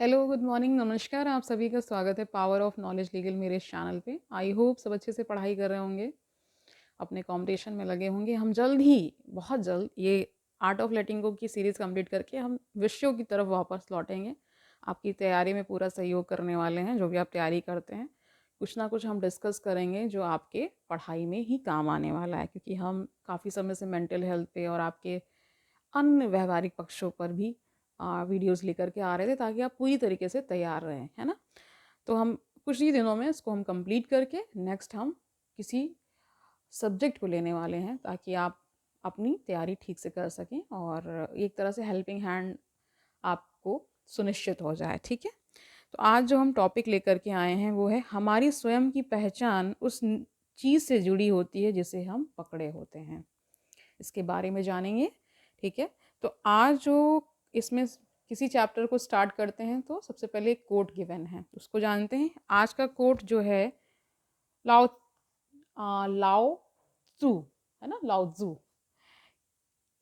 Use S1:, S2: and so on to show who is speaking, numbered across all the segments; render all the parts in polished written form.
S1: Hello, good morning, नमस्कार। आप सभी का स्वागत है पावर ऑफ नॉलेज लीगल मेरे इस चैनल पे। आई होप सब अच्छे से पढ़ाई कर रहे होंगे, अपने कॉम्पिटिशन में लगे होंगे। हम जल्द ही, बहुत जल्द ये आर्ट ऑफ लेटिंग गो की सीरीज़ कंप्लीट करके हम विषयों की तरफ वापस लौटेंगे। आपकी तैयारी में पूरा सहयोग करने वाले हैं। जो भी आप तैयारी करते हैं, कुछ ना कुछ हम डिस्कस करेंगे जो आपके पढ़ाई में ही काम आने वाला है, क्योंकि हम काफ़ी समय से मेंटल हेल्थ पे और आपके अन्य व्यवहारिक पक्षों पर भी वीडियोस लेकर के आ रहे थे, ताकि आप पूरी तरीके से तैयार रहें, है ना। तो हम कुछ ही दिनों में इसको हम कंप्लीट करके नेक्स्ट हम किसी सब्जेक्ट को लेने वाले हैं, ताकि आप अपनी तैयारी ठीक से कर सकें और एक तरह से हेल्पिंग हैंड आपको सुनिश्चित हो जाए। ठीक है, तो आज जो हम टॉपिक लेकर के आए हैं वो है हमारी स्वयं की पहचान उस चीज़ से जुड़ी होती है जिसे हम पकड़े होते हैं। इसके बारे में जानेंगे। ठीक है, तो आज जो इसमें किसी चैप्टर को स्टार्ट करते हैं, तो सबसे पहले एक कोट गिवन है, उसको जानते हैं। आज का कोट जो है लाओ लाओ त्सू, है ना, लाओ त्सू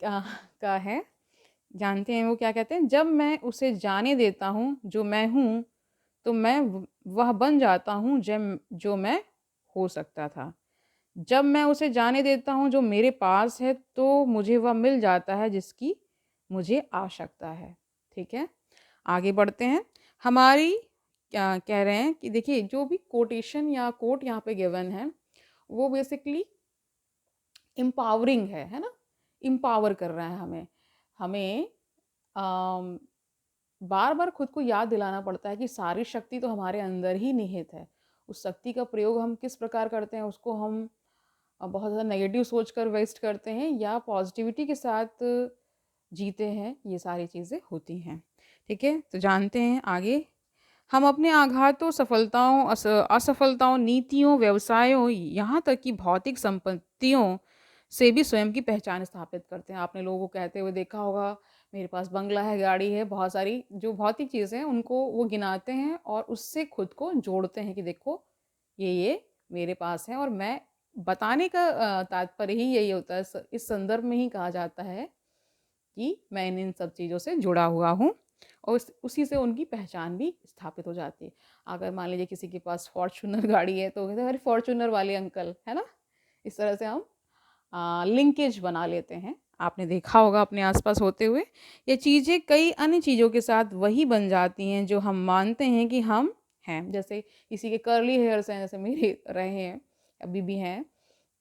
S1: का है। जानते हैं वो क्या कहते हैं? जब मैं उसे जाने देता हूँ जो मैं हूँ, तो मैं वह बन जाता हूँ जब जो मैं हो सकता था। जब मैं उसे जाने देता हूँ जो मेरे पास है, तो मुझे वह मिल जाता है जिसकी मुझे आवश्यकता है। ठीक है, आगे बढ़ते हैं। हमारी क्या कह रहे हैं कि देखिए, जो भी कोटेशन या कोट यहाँ पे गिवन है, वो बेसिकली एम्पावरिंग है ना। एम्पावर कर रहा है हमें। हमें बार बार खुद को याद दिलाना पड़ता है कि सारी शक्ति तो हमारे अंदर ही निहित है। उस शक्ति का प्रयोग हम किस प्रकार करते हैं, उसको हम बहुत ज़्यादा नेगेटिव सोच कर वेस्ट करते हैं या पॉजिटिविटी के साथ जीते हैं, ये सारी चीज़ें होती हैं। ठीक है, तो जानते हैं आगे। हम अपने आघातों, सफलताओं, असफलताओं, नीतियों, व्यवसायों, यहाँ तक कि भौतिक संपत्तियों से भी स्वयं की पहचान स्थापित करते हैं। आपने लोगों को कहते हुए देखा होगा, मेरे पास बंगला है, गाड़ी है, बहुत सारी जो भौतिक चीज़ें हैं उनको वो गिनाते हैं और उससे खुद को जोड़ते हैं कि देखो, ये मेरे पास है। और मैं बताने का तात्पर्य ही यही होता है, इस संदर्भ में ही कहा जाता है कि मैं इन सब चीज़ों से जुड़ा हुआ हूँ, और उसी से उनकी पहचान भी स्थापित हो जाती है। अगर मान लीजिए किसी के पास फॉर्च्यूनर गाड़ी है, तो कहते हैं अरे फॉर्च्यूनर वाले अंकल, है ना। इस तरह से हम लिंकेज बना लेते हैं। आपने देखा होगा अपने आसपास होते हुए। ये चीज़ें कई अन्य चीज़ों के साथ वही बन जाती हैं जो हम मानते हैं कि हम हैं। जैसे किसी के कर्ली हेयर्स हैं, जैसे मेरे रहे हैं, अभी भी हैं,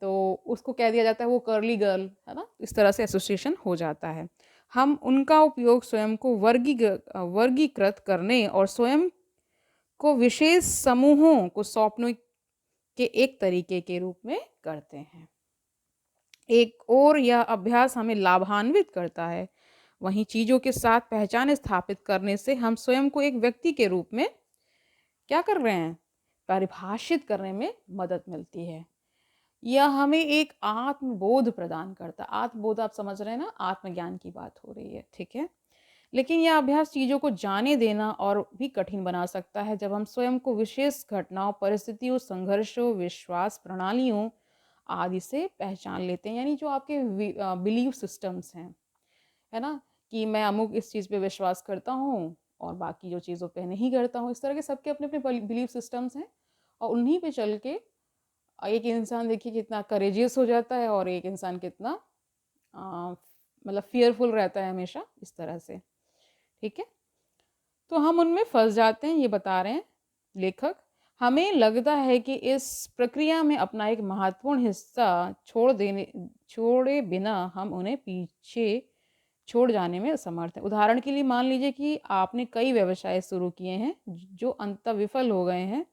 S1: तो उसको कह दिया जाता है वो कर्ली गर्ल, है ना। इस तरह से एसोसिएशन हो जाता है। हम उनका उपयोग स्वयं को वर्गीकृत करने और स्वयं को विशेष समूहों को सौंपने के एक तरीके के रूप में करते हैं। एक और यह अभ्यास हमें लाभान्वित करता है। वहीं चीज़ों के साथ पहचान स्थापित करने से हम स्वयं को एक व्यक्ति के रूप में क्या कर रहे हैं, परिभाषित करने में मदद मिलती है। यह हमें एक आत्मबोध प्रदान करता है। आत्मबोध आप समझ रहे हैं ना, आत्मज्ञान की बात हो रही है। ठीक है, लेकिन यह अभ्यास चीज़ों को जाने देना और भी कठिन बना सकता है जब हम स्वयं को विशेष घटनाओं, परिस्थितियों, संघर्षों, विश्वास प्रणालियों आदि से पहचान लेते हैं। यानी जो आपके बिलीव सिस्टम्स हैं, है ना, कि मैं अमुक इस चीज़ पे विश्वास करता हूँ और बाकी जो चीज़ों पे नहीं करता हूँ। इस तरह के सबके अपने अपने बिलीव सिस्टम्स हैं, और उन्हीं पे चल के एक इंसान देखिए कितना करेजियस हो जाता है, और एक इंसान कितना मतलब फियरफुल रहता है हमेशा, इस तरह से। ठीक है, तो हम उनमें फंस जाते हैं, ये बता रहे हैं लेखक। हमें लगता है कि इस प्रक्रिया में अपना एक महत्वपूर्ण हिस्सा छोड़े बिना हम उन्हें पीछे छोड़ जाने में असमर्थ हैं। उदाहरण के लिए मान लीजिए कि आपने कई व्यवसाय शुरू किए हैं जो अंततः विफल हो गए हैं।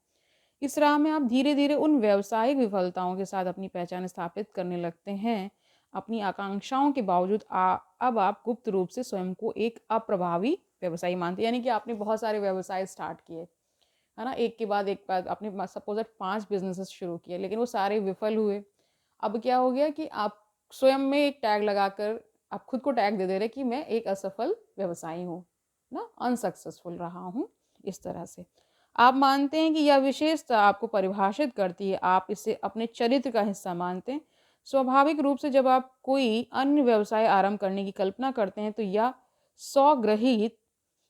S1: इस राह में आप धीरे धीरे उन व्यावसायिक विफलताओं के साथ अपनी पहचान स्थापित करने लगते हैं। अपनी आकांक्षाओं के बावजूद अब आप गुप्त रूप से स्वयं को एक अप्रभावी व्यवसायी मानते हैं। यानी कि आपने बहुत सारे व्यवसाय स्टार्ट किए, है ना, एक के बाद एक बाद आपने सपोज 5 बिजनेसेस शुरू किए, लेकिन वो सारे विफल हुए। अब क्या हो गया कि आप स्वयं में एक टैग लगाकर आप खुद को टैग दे दे रहे कि मैं एक असफल व्यवसायी हूँ ना, अनसक्सेसफुल रहा हूँ। इस तरह से आप मानते हैं कि यह विशेषता आपको परिभाषित करती है, आप इसे अपने चरित्र का हिस्सा मानते हैं। स्वाभाविक रूप से जब आप कोई अन्य व्यवसाय आरंभ करने की कल्पना करते हैं, तो यह स्वगृहीत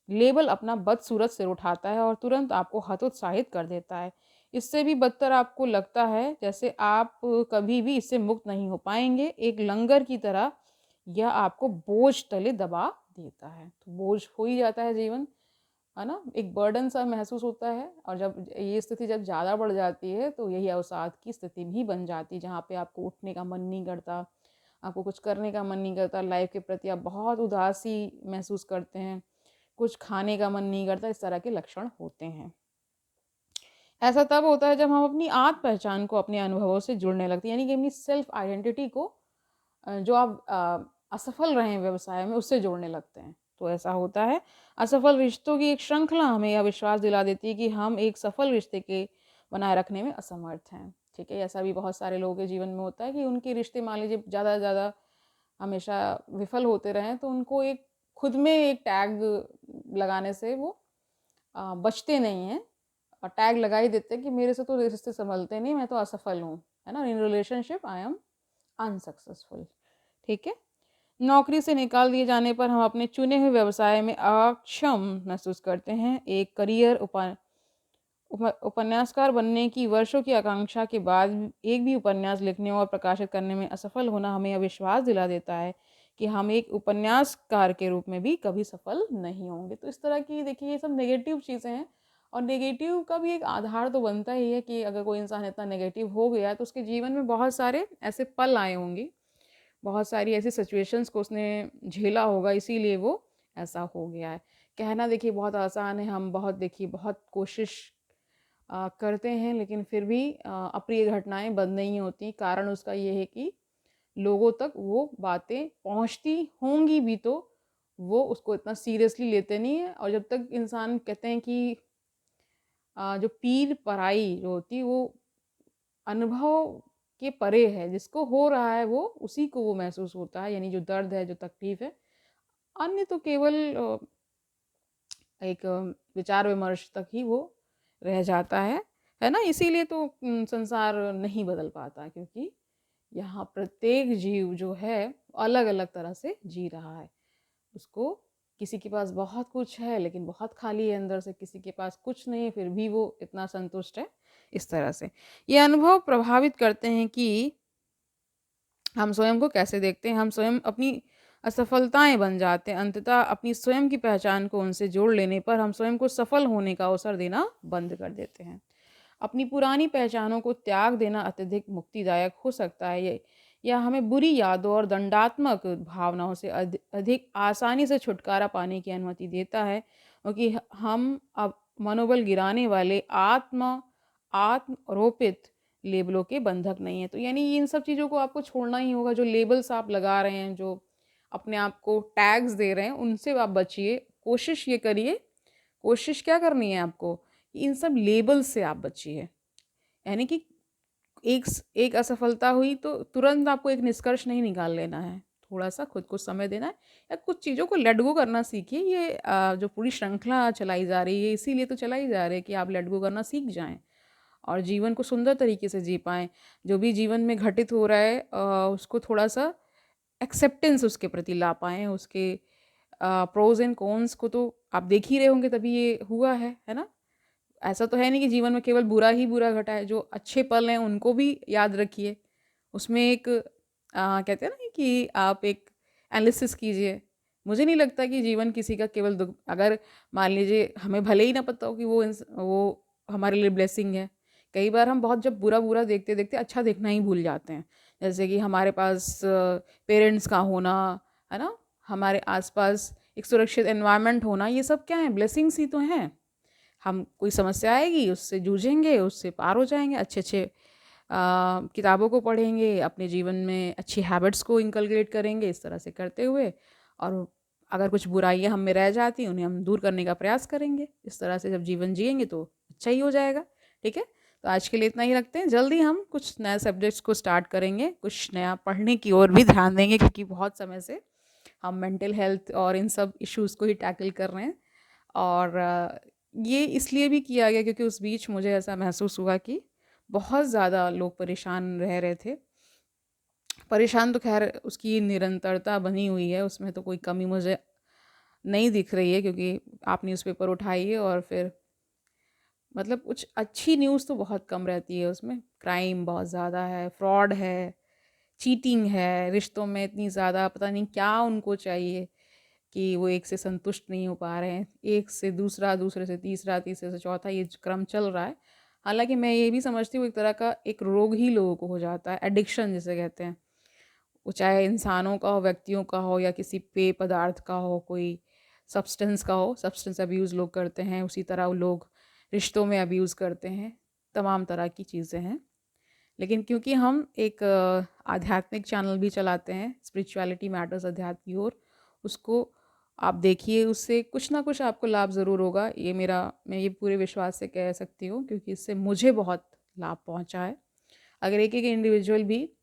S1: लेबल अपना बदसूरत सिर उठाता है और तुरंत आपको हतोत्साहित कर देता है। इससे भी बदतर आपको लगता है जैसे आप कभी भी इससे मुक्त नहीं हो पाएँगे, एक लंगर की तरह यह आपको बोझ तले दबा देता है। तो बोझ हो ही जाता है जीवन, है ना? एक बर्डन सा महसूस होता है और जब ये स्थिति जब ज़्यादा बढ़ जाती है तो यही अवसाद की स्थिति भी बन जाती है, जहाँ पे आपको उठने का मन नहीं करता, आपको कुछ करने का मन नहीं करता, लाइफ के प्रति आप बहुत उदासी महसूस करते हैं, कुछ खाने का मन नहीं करता, इस तरह के लक्षण होते हैं। ऐसा तब होता है जब हम अपनी आत्म पहचान को अपने अनुभवों से जुड़ने लगते हैं, यानी कि अपनी सेल्फ आइडेंटिटी को जो आप असफल रहे हैं व्यवसाय में उससे जोड़ने लगते हैं। तो ऐसा होता है। असफल रिश्तों की एक श्रृंखला हमें यह विश्वास दिला देती है कि हम एक सफल रिश्ते के बनाए रखने में असमर्थ हैं। ठीक है, ऐसा भी बहुत सारे लोगों के जीवन में होता है कि उनके रिश्ते मान लीजिए ज़्यादा से ज़्यादा हमेशा विफल होते रहें, तो उनको एक खुद में एक टैग लगाने से वो बचते नहीं हैं और टैग लगा ही देते हैं कि मेरे से तो रिश्ते संभलते नहीं, मैं तो असफल हूँ, है ना? In relationship I am unsuccessful. ठीक है? नौकरी से निकाल दिए जाने पर हम अपने चुने हुए व्यवसाय में अक्षम महसूस करते हैं। एक करियर उपन्यासकार बनने की वर्षों की आकांक्षा के बाद एक भी उपन्यास लिखने और प्रकाशित करने में असफल होना हमें यह विश्वास दिला देता है कि हम एक उपन्यासकार के रूप में भी कभी सफल नहीं होंगे। तो इस तरह की देखिए ये सब नेगेटिव चीज़ें हैं और नेगेटिव का भी एक आधार तो बनता ही है कि अगर कोई इंसान इतना नेगेटिव हो गया तो उसके जीवन में बहुत सारे ऐसे पल आए होंगे, बहुत सारी ऐसी सिचुएशंस को उसने झेला होगा, इसीलिए वो ऐसा हो गया है। कहना देखिए बहुत आसान है, हम बहुत देखिए बहुत कोशिश करते हैं लेकिन फिर भी अप्रिय घटनाएं बंद नहीं होती। कारण उसका ये है कि लोगों तक वो बातें पहुंचती होंगी भी तो वो उसको इतना सीरियसली लेते नहीं है। और जब तक इंसान कहते हैं कि जो पीर पराई जो होती है वो अनुभव के परे है, जिसको हो रहा है वो उसी को वो महसूस होता है, यानी जो दर्द है, जो तकलीफ है, अन्य तो केवल एक विचार विमर्श तक ही वो रह जाता है ना? इसीलिए तो संसार नहीं बदल पाता, क्योंकि यहाँ प्रत्येक जीव जो है अलग अलग तरह से जी रहा है। उसको किसी के पास बहुत कुछ है लेकिन बहुत खाली है अंदर से, किसी के पास कुछ नहीं है फिर भी वो इतना संतुष्ट है। इस तरह से ये अनुभव प्रभावित करते हैं कि हम स्वयं को कैसे देखते हैं। हम स्वयं अपनी असफलताएं बन जाते हैं। अंततः अपनी स्वयं की पहचान को उनसे जोड़ लेने पर हम स्वयं को सफल होने का अवसर देना बंद कर देते हैं। अपनी पुरानी पहचानों को त्याग देना अत्यधिक मुक्तिदायक हो सकता है। ये या हमें बुरी यादों और दंडात्मक भावनाओं से अधिक आसानी से छुटकारा पाने की अनुमति देता है, क्योंकि हम अब मनोबल गिराने वाले आत्म आरोपित लेबलों के बंधक नहीं है। तो यानी इन सब चीज़ों को आपको छोड़ना ही होगा। जो लेबल्स आप लगा रहे हैं, जो अपने आप को टैग्स दे रहे हैं, उनसे आप बचिए। कोशिश ये करिए, कोशिश क्या करनी है आपको, कि इन सब लेबल से आप बचिए। यानी कि एक असफलता हुई तो तुरंत आपको एक निष्कर्ष नहीं निकाल लेना है। थोड़ा-सा खुद को समय देना है या कुछ चीज़ों को लेट गो करना सीखिए। ये जो पूरी श्रृंखला चलाई जा रही है, इसीलिए तो चलाई जा रही है कि आप लेट गो करना सीख जाएँ और जीवन को सुंदर तरीके से जी पाएँ। जो भी जीवन में घटित हो रहा है उसको थोड़ा-सा एक्सेप्टेंस उसके प्रति ला पाएँ। उसके प्रोज़ एंड कॉन्स को तो आप देख ही रहे होंगे तभी ये हुआ है ना? ऐसा तो है नहीं कि जीवन में केवल बुरा ही बुरा घटा है। जो अच्छे पल हैं उनको भी याद रखिए। उसमें एक कहते हैं ना कि आप एक एनालिसिस कीजिए। मुझे नहीं लगता कि जीवन किसी का केवल दुःख, अगर मान लीजिए हमें भले ही ना पता हो कि वो हमारे लिए ब्लेसिंग है। कई बार हम बहुत जब बुरा-बुरा देखते-देखते अच्छा देखना ही भूल जाते हैं। जैसे कि हमारे पास पेरेंट्स का होना, है ना? हमारे आस-पास एक सुरक्षित एनवायरनमेंट होना, ये सब क्या है? ब्लेसिंग्स ही तो हैं। हम कोई समस्या आएगी उससे जूझेंगे, उससे पार हो जाएँगे, अच्छे-अच्छे किताबों को पढ़ेंगे, अपने जीवन में अच्छी हैबिट्स को इनकलकेट करेंगे, इस तरह से करते हुए, और अगर कुछ बुराइयाँ हम में रह जाती हैं, उन्हें हम दूर करने का प्रयास करेंगे। इस तरह से जब जीवन जिएँगे तो अच्छा ही हो जाएगा, ठीक है? तो आज के लिए इतना ही रखते हैं। जल्दी हम कुछ नए सब्जेक्ट्स को स्टार्ट करेंगे, कुछ नया पढ़ने की ओर भी ध्यान देंगे, क्योंकि बहुत समय से हम मेंटल हेल्थ और इन सब इश्यूज़ को ही टैकल कर रहे हैं। और ये इसलिए भी किया गया क्योंकि उस बीच मुझे ऐसा महसूस हुआ कि बहुत ज़्यादा लोग परेशान रह रहे थे। परेशान तो ख़ैर उसकी निरंतरता बनी हुई है, उसमें तो कोई कमी मुझे नहीं दिख रही है, क्योंकि आप न्यूज़पेपर उठाइए और फिर मतलब कुछ अच्छी न्यूज़ तो बहुत कम रहती है उसमें। क्राइम बहुत ज़्यादा है, फ्रॉड है, चीटिंग है, रिश्तों में इतनी ज़्यादा पता नहीं क्या उनको चाहिए कि वो एक से संतुष्ट नहीं हो पा रहे हैं। एक से दूसरा, दूसरे से तीसरा, तीसरे से चौथा, ये क्रम चल रहा है। हालाँकि मैं ये भी समझती हूँ एक तरह का एक रोग ही लोगों को हो जाता है, एडिक्शन जिसे कहते हैं। वो चाहे इंसानों का हो, व्यक्तियों का हो, या किसी पेय पदार्थ का हो, कोई सब्सटेंस का हो। सब्सटेंस अब्यूज़ लोग करते हैं, उसी तरह वो लोग रिश्तों में अब्यूज़ करते हैं। तमाम तरह की चीज़ें हैं। लेकिन क्योंकि हम एक आध्यात्मिक चैनल भी चलाते हैं, स्पिरिचुअलिटी मैटर्स अध्यात्म की ओर, उसको आप देखिए, उससे कुछ ना कुछ आपको लाभ ज़रूर होगा। ये मेरा, मैं ये पूरे विश्वास से कह सकती हूँ, क्योंकि इससे मुझे बहुत लाभ पहुँचा है। अगर एक-एक इंडिविजुअल भी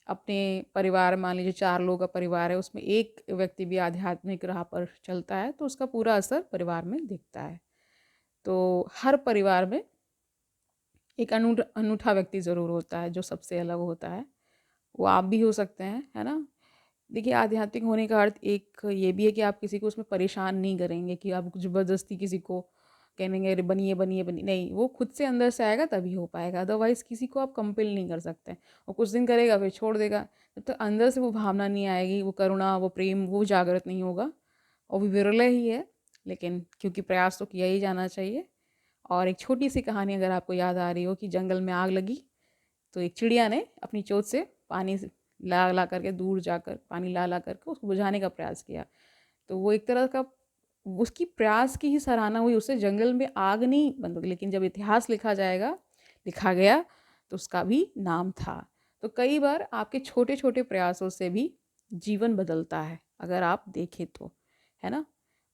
S1: अपने परिवार, मान लीजिए 4 लोगों का परिवार है, उसमें एक व्यक्ति भी आध्यात्मिक राह पर चलता है, तो उसका पूरा असर परिवार में दिखता है। तो हर परिवार में एक अनूठा व्यक्ति ज़रूर होता है, जो सबसे अलग होता है। वो आप भी हो सकते हैं, है ना? देखिए, आध्यात्मिक होने का अर्थ एक ये भी है कि आप किसी को उसमें परेशान नहीं करेंगे, कि आप ज़बरदस्ती किसी को कहेंगे अरे बनिए बनिए बनिए, नहीं, वो खुद से अंदर से आएगा तभी हो पाएगा। अदरवाइज़ किसी को आप कंपेल नहीं कर सकते। वो कुछ दिन करेगा फिर छोड़ देगा। जब तक अंदर से वो भावना नहीं आएगी, वो करुणा, वो प्रेम, वो जागृत नहीं होगा, और वो विरले ही है, लेकिन क्योंकि प्रयास तो किया ही जाना चाहिए। और एक छोटी सी कहानी अगर आपको याद आ रही हो, कि जंगल में आग लगी, तो एक चिड़िया ने अपनी चोंच से पानी ला ला करके, दूर जाकर पानी ला ला करके उसको बुझाने का प्रयास किया। तो वो एक तरह का, उसकी प्रयास की ही सराहना हुई, उससे जंगल में आग नहीं बंद होगी। लेकिन जब इतिहास लिखा जाएगा, लिखा गया, तो उसका भी नाम था। तो कई बार आपके छोटे छोटे प्रयासों से भी जीवन बदलता है, अगर आप देखें तो, है ना?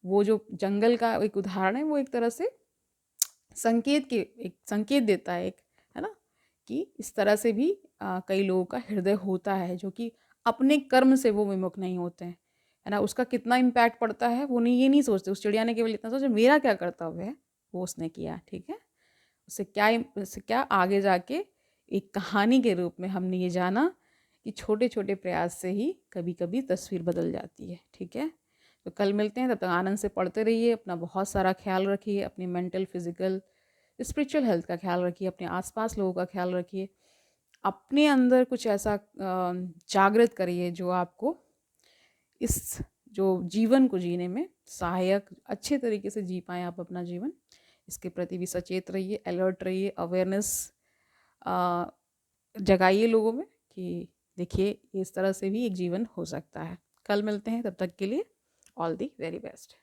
S1: वो जो जंगल का एक उदाहरण है, वो एक तरह से एक संकेत देता है, एक, है ना? कि इस तरह से भी कई लोगों का हृदय होता है, जो कि अपने कर्म से वो विमुख नहीं होते हैं, है ना? उसका कितना इम्पैक्ट पड़ता है, वो नहीं, ये नहीं सोचते। उस चिड़िया ने केवल इतना सोचा, मेरा क्या कर्तव्य है, वो उसने किया, ठीक है? उससे क्या आगे जाके एक कहानी के रूप में हमने ये जाना कि छोटे छोटे प्रयास से ही कभी कभी तस्वीर बदल जाती है, ठीक है? तो कल मिलते हैं, तब तक आनंद से पढ़ते रहिए, अपना बहुत सारा ख्याल रखिए, अपनी मेंटल, फिजिकल, स्पिरिचुअल हेल्थ का ख्याल रखिए, अपने आसपास लोगों का ख्याल रखिए, अपने अंदर कुछ ऐसा जागृत करिए जो आपको इस जो जीवन को जीने में सहायक, अच्छे तरीके से जी पाएँ आप अपना जीवन। इसके प्रति भी सचेत रहिए, अलर्ट रहिए, अवेयरनेस जगाइए लोगों में, कि देखिए इस तरह से भी एक जीवन हो सकता है। कल मिलते हैं, तब तक के लिए ऑल दी वेरी बेस्ट।